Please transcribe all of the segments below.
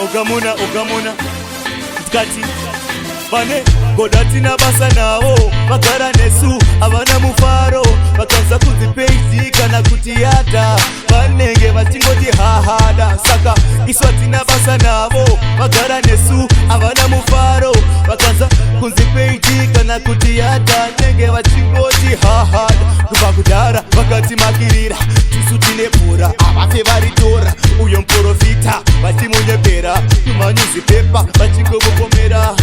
ogamuna kati bane godatina basa nabo bagara nesu abana mufaro bakaza kuzipeiti kana kutiyata banenge batingoti hahada saka iswatina basa nabo bagara nesu abana mufaro bakaza kuzipeiti kana kutiyata nenge batingoti hahada kubakudara bakati makirira tisutine pura abafe baritora uyo mprofita batimunyepera tumanyuzi pepa batingobukomera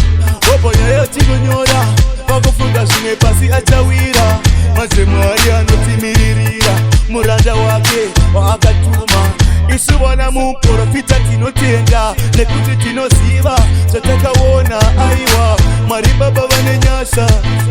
oponyayo tigonyora bakufunga zvimwe pasi achawira maze Mwari anotimiririra muranda wake waakatuma isu vana muprofita tinotenda nekuti tinoziva zvatakaona aiwa Mwari baba vane nyasha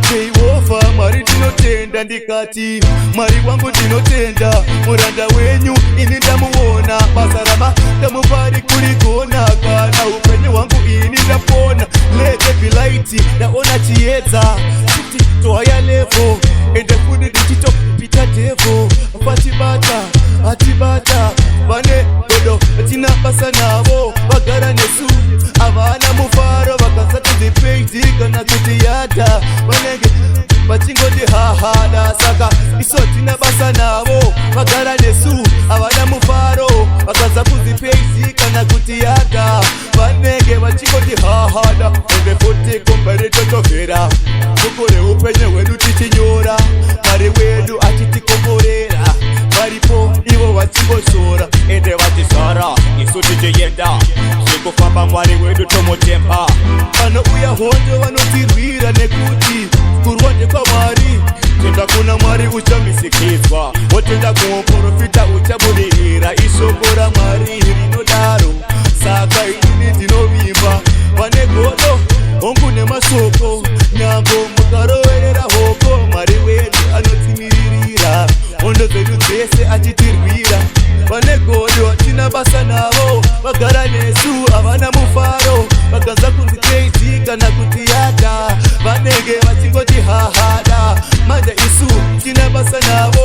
Jehova Mwari tinotenda ndikati Mwari wangu tinotenda muranda wenyu ini ndamuona basa rama ndamupari kuligona kana upenyu wangu ini ndapona lete bilaiti ndaona chiedza kuti tohaya levo ende kuni ndichitopita devo atibata vane godo tina basa navo vagara nesu avana mufaro vakasatizipeiti kana kuti yata vanenge vachingoti hahada saka iso tina basa navo vagara nesu avana mufaro vakaza kuzipeiti kana kuti yata vanenge vachingoti hahada ende futi kumbere totovhera kukure upenyu hwedu tichinyora Mwari wedu achitikomborera varipo ivo vachingozora ende vachizara isu tichiyenda zvikufamba Mwari wedu tomutemba vanouya hondo vanotirwira nekuti kurwa ndekwaMwari tenda kuna Mwari uchamisikidzwa wotenda kumuprofita uchabudirira ishoko raMwari rinodaro saka ini ndinovimba vane godo hongu nemasoko nyango mukaroverera hoko Mwari wedu anotimiririra hondo dzedu dzese achitirwira vane godo tina basa navo vagara nesu avana mufaro vakanza kunzi keiti kana kuti yata vanenge vachingoti hahada manje isu tina basa navo